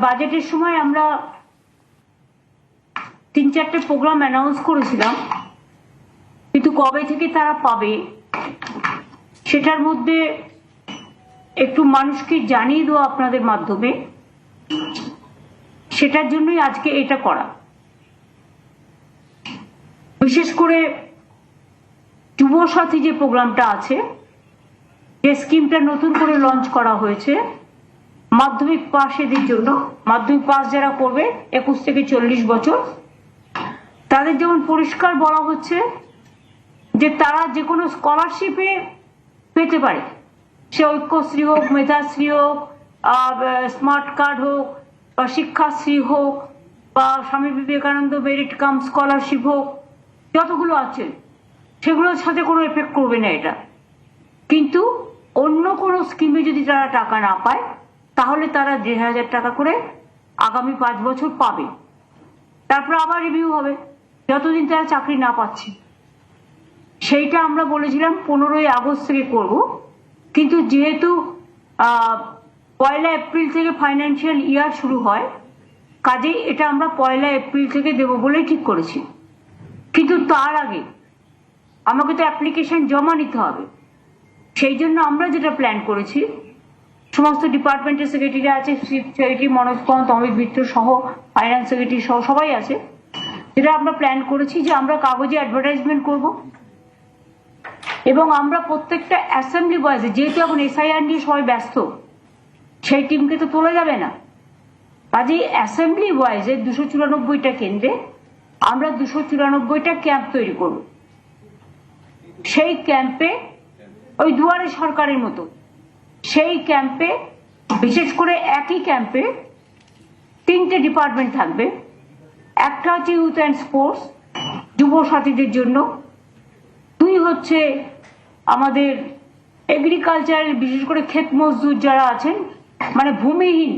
বাজেটের সময় আমরা 3-4টে প্রোগ্রাম অ্যানাউন্স করেছিলাম, কিন্তু কবে থেকে তারা পাবে সেটার মধ্যে একটু মানুষকে জানিয়ে দেওয়া আপনাদের মাধ্যমে, সেটার জন্যই আজকে এটা করা। বিশেষ করে যুবসাথী যে প্রোগ্রামটা আছে, যে স্কিমটা নতুন করে লঞ্চ করা হয়েছে মাধ্যমিক পাশেদের জন্য, মাধ্যমিক পাস যারা করবে 21 থেকে 40 বছর, তাদের যেমন পরিষ্কার বলা হচ্ছে যে তারা যে কোনো স্কলারশিপে পেতে পারে, সে ঐক্যশ্রী হোক, মেধাশ্রী হোক, স্মার্ট কার্ড হোক, বা শিক্ষাশ্রী হোক, বা Swami Vivekananda merit cum scholarship হোক, যতগুলো আছে সেগুলোর সাথে কোনো এফেক্ট করবে না এটা। কিন্তু অন্য কোনো স্কিমে যদি তারা টাকা না পায় তাহলে তারা 1,000 টাকা করে আগামী 5 বছর পাবে। তারপর আবার রিভিউ হবে যতদিন তারা চাকরি না পাচ্ছে। সেইটা আমরা বলেছিলাম 15ই আগস্ট থেকে করব, কিন্তু যেহেতু 1 এপ্রিল থেকে ফাইন্যান্সিয়াল ইয়ার শুরু হয়, কাজেই এটা আমরা 1 এপ্রিল থেকে দেব বলেই ঠিক করেছি। কিন্তু তার আগে আমাকে তো অ্যাপ্লিকেশন জমা নিতে হবে। সেই জন্য আমরা যেটা প্ল্যান করেছি, সমস্ত ডিপার্টমেন্টের সেক্রেটারি আছে, চিফ সেক্রেটারি মনোজ পন্ত, অমিত মিত্র সহ, ফাইন্যান্স সেক্রেটারি সহ সবাই আছে, যেটা আমরা প্ল্যান করেছি যে আমরা কাগজে অ্যাডভার্টাইজমেন্ট করব এবং আমরা প্রত্যেকটা অ্যাসেম্বলি বয়েসে, যেহেতু এখন এসআইআর নিয়ে সবাই ব্যস্ত, সেই টিমকে তো তোলা যাবে না, কাজেই অ্যাসেম্বলি ওয়াইজে 294টা কেন্দ্রে আমরা 294টা ক্যাম্প তৈরি করব। সেই ক্যাম্পে ওই দুয়ারে সরকারের মতো, সেই ক্যাম্পে বিশেষ করে একই ক্যাম্পে 3টে ডিপার্টমেন্ট থাকবে। একটা হচ্ছে ইউথ অ্যান্ড স্পোর্টস, যুব সাথীদের জন্য। 2 হচ্ছে আমাদের এগ্রিকালচার, বিশেষ করে ক্ষেত মজদুর যারা আছেন, মানে ভূমিহীন।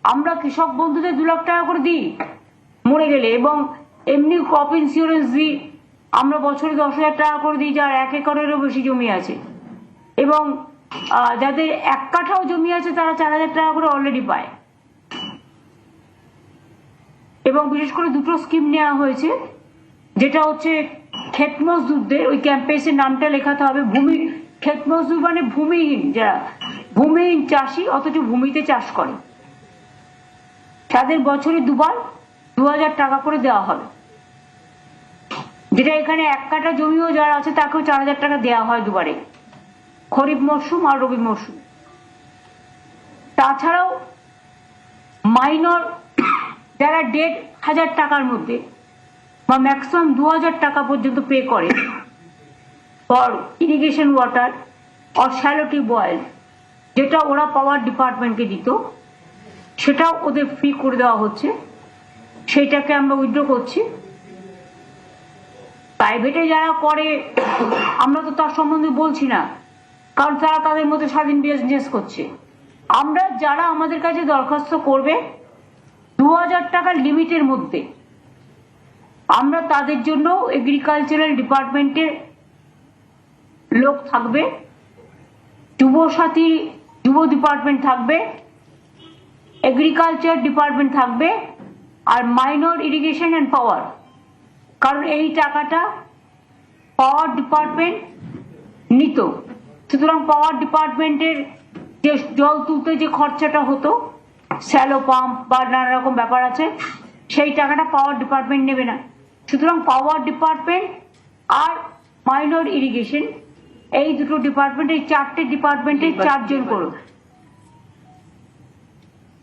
আমরা কৃষক বন্ধুদের 2 লাখ টাকা করে দিই মরে গেলে, এবং এমনি ক্রপ ইন্স্যুরেন্স দিই আমরা বছরে 10,000 টাকা করে দিই যার 1 একরেরও বেশি জমি আছে, এবং যাদের 1 কাঠাও জমি আছে তারা 4,000 টাকা করে অলরেডি পায়। এবং বিশেষ করে 2টো স্কিম নেওয়া হয়েছে, যেটা হচ্ছে ক্ষেত মজদুরদের, ওই ক্যাম্পেসের নামটা লেখাতে হবে, ক্ষেত মজদুর মানে ভূমিহীন, যারা ভূমিহীন চাষি অথচ ভূমিতে চাষ করে, তাদের বছরে 2 বার 2,000 টাকা করে দেওয়া হবে। যেটা এখানে 1 কাঠা জমিও যারা আছে তাকেও 4,000 টাকা দেওয়া হয় 2 বারে, খরিফ মরশুম আর রবি মরশুম। তাছাড়াও মাইনর যারা 1,500 টাকার মধ্যে বা ম্যাক্সিমাম 2,000 টাকা পর্যন্ত পে করে for irrigation water or shallow tube well, যেটা ওরা পাওয়ার ডিপার্টমেন্টকে দিত, সেটাও ওদের ফ্রি করে দেওয়া হচ্ছে। সেইটাকে আমরা উইথড্র করছি। প্রাইভেটে যারা করে আমরা তো তার সম্বন্ধে বলছি না, কারণ তারা তাদের মধ্যে স্বাধীন বিজনেস করছে। আমরা যারা আমাদের কাছে দরখাস্ত করবে 2,000 টাকার লিমিটের মধ্যে, আমরা তাদের জন্য এগ্রিকালচারাল ডিপার্টমেন্টের লোক থাকবে, যুবসাথী যুব ডিপার্টমেন্ট থাকবে, এগ্রিকালচার ডিপার্টমেন্ট থাকবে, আর মাইনর ইরিগেশন অ্যান্ড পাওয়ার। কারণ এই টাকাটা পাওয়ার ডিপার্টমেন্ট নিত, সুতরাং পাওয়ার ডিপার্টমেন্টের যে জল তুলতে যে খরচাটা হতো, শ্যালো পাম্প বা নানা রকম ব্যাপার আছে, সেই টাকাটা পাওয়ার ডিপার্টমেন্ট নেবে না। সুতরাং পাওয়ার ডিপার্টমেন্ট আর মাইনর ইরিগেশন, এই 2টো ডিপার্টমেন্ট, এই 4টে ডিপার্টমেন্টে 4 জন করে,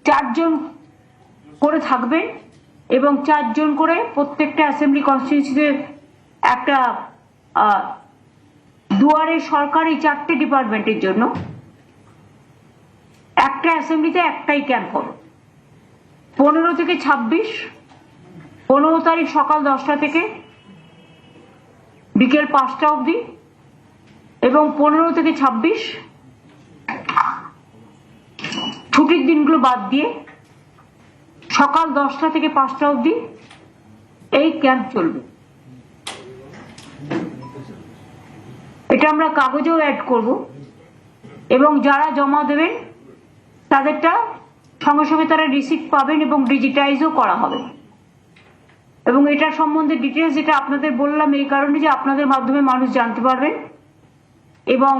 4 জন করে থাকবেন, এবং 4 জন করে প্রত্যেকটা অ্যাসেম্বলি কনস্টিটিউয়েন্সিতে একটা দুয়ারে সরকার এই 4টে ডিপার্টমেন্টের জন্য একটা অ্যাসেম্বলিতে একটাই ক্যাম্প হবে। 15 থেকে 26, 15 তারিখ সকাল 10টা থেকে বিকেল 5টা অবধি, এবং 15 থেকে 26 ছুটির দিনগুলো বাদ দিয়ে সকাল 10টা থেকে 5টা অবধি এই ক্যাম্প চলবে। এটা আমরা কাগজেও অ্যাড করব, এবং যারা জমা দেবেন তাদেরটা সঙ্গে সঙ্গে তারা রিসিপ্ট পাবেন এবং ডিজিটাইজও করা হবে। এবং এটা সম্বন্ধে ডিটেলস যেটা আপনাদের বললাম এই কারণে যে আপনাদের মাধ্যমে মানুষ জানতে পারবেন, এবং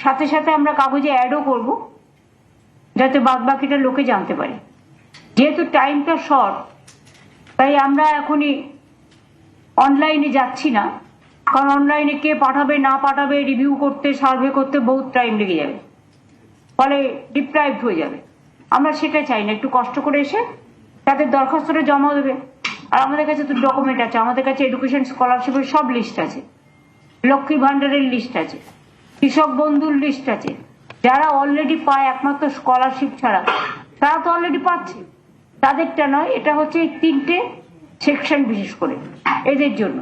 সাথে সাথে আমরা কাগজে অ্যাডও করব যাতে বাদ বাকিটা লোকে জানতে পারে। যেহেতু টাইমটা শর্ট, তাই আমরা এখনই অনলাইনে যাচ্ছি না, কারণ অনলাইনে কে পাঠাবে না পাঠাবে রিভিউ করতে সার্ভে করতে বহুত টাইম লেগে যাবে, ফলে ডিপ্রাইভড হয়ে যাবে। আমরা সেটা চাই না, একটু কষ্ট করে এসে তাদের দরখাস্তটা জমা দেবে। আর আমাদের কাছে তো ডকুমেন্ট আছে, আমাদের কাছে এডুকেশন স্কলারশিপের সব লিস্ট আছে, লক্ষ্মী ভান্ডারের লিস্ট আছে, কৃষক বন্ধুর লিস্ট আছে। যারা অলরেডি পায় একমাত্র স্কলারশিপ ছাড়া, তারা তো অলরেডি পাচ্ছে, তাদেরটা নয়। এটা হচ্ছে এই 3টে সেকশন বিশেষ করে এদের জন্য।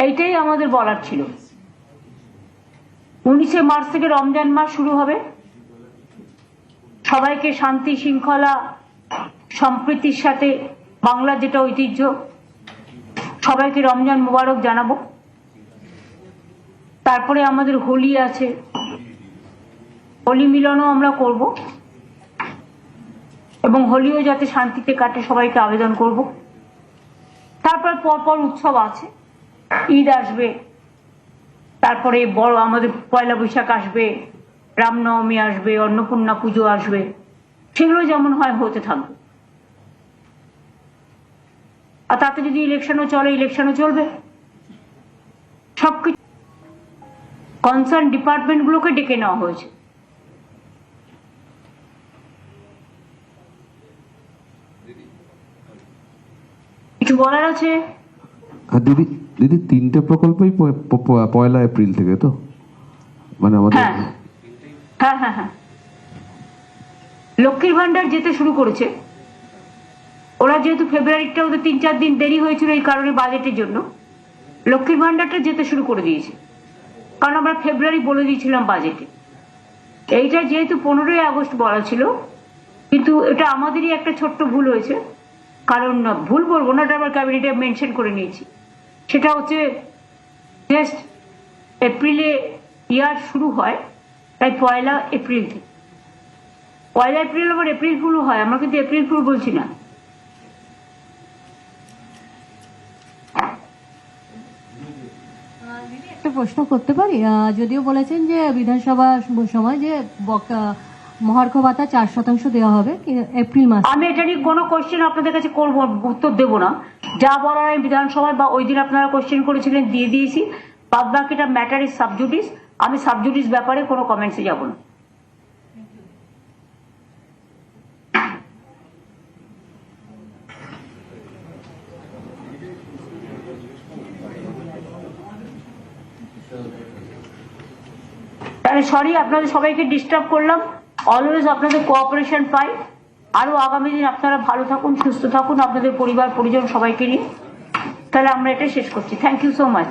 এইটাই আমাদের বলার ছিল। 19শে মার্চ থেকে রমজান মাস শুরু হবে। সবাইকে শান্তি শৃঙ্খলা সম্প্রীতির সাথে বাংলা যেটা ঐতিহ্য, সবাইকে রমজান মুবারক জানাবো। তারপরে আমাদের হোলি আছে, হোলি মিলনও আমরা করব এবং হোলিও যাতে শান্তিতে কাটে সবাইকে আবেদন করব। তারপর পরপর উৎসব আছে, ঈদ আসবে, তারপরে বড় আমাদের পয়লা বৈশাখ আসবে, রামনবমী আসবে, অন্নপূর্ণা পুজো আসবে, সেগুলো যেমন হয় হতে থাকবে। আর তাতে যদি ইলেকশনও চলে, ইলেকশনও চলবে। সবকিছু কনসার্ন ডিপার্টমেন্টগুলোকে ডেকে নেওয়া হয়েছে। কিছু বলার আছে? দিদি দিদি 3টে প্রকল্পই 1 এপ্রিল থেকে তো, মানে আমাদের হ্যাঁ হ্যাঁ হ্যাঁ হ্যাঁ লক্ষ্মীর ভান্ডার যেতে শুরু করেছে। ওরা যেহেতু ফেব্রুয়ারিটা ওদের 3-4 দিন দেরি হয়েছিল এই কারণে বাজেটের জন্য, লক্ষ্মীর ভান্ডারটা যেতে শুরু করে দিয়েছে, কারণ আমরা ফেব্রুয়ারি বলে দিয়েছিলাম বাজেটে। এইটা যেহেতু 15ই আগস্ট বলা ছিল, কিন্তু এটা আমাদেরই একটা ছোট্ট ভুল হয়েছে। কারণ ভুল বলবো না, এটা আমার ক্যাবিনেটে মেনশন করে নিয়েছি। সেটা হচ্ছে জাস্ট এপ্রিলে ইয়ার শুরু হয়, তাই 1 এপ্রিল থেকে। 1 এপ্রিল আবার এপ্রিল ফুল হয়, আমরা কিন্তু এপ্রিল ফুল বলছি না। একটা প্রশ্ন করতে পারি? যদিও বলেছেন যে বিধানসভা সময় যে মহার্ঘ ভাতা 4% দেওয়া হবে এপ্রিল মাসে, আমি এটা নিয়ে কোনো কোয়েশ্চেন আপনাদের কাছে করবো, উত্তর দেবো না। যা বলার আমি বিধানসভায় বা ওই দিন আপনারা কোয়েশ্চেন করেছিলেন দিয়ে দিয়েছি। বাদ বাকিটা ম্যাটার ইজ সাবজুডিস। আমি সাবজুডিস ব্যাপারে কোনো কমেন্টসে যাব না। তাহলে সরি, আপনাদের সবাইকে ডিস্টার্ব করলাম। অলওয়েজ আপনাদের কোঅপারেশন পাই। আরো আগামী দিন আপনারা ভালো থাকুন, সুস্থ থাকুন, আপনাদের পরিবার পরিজন সবাইকে নিয়ে। তাহলে আমরা এটা শেষ করছি। Thank you so much.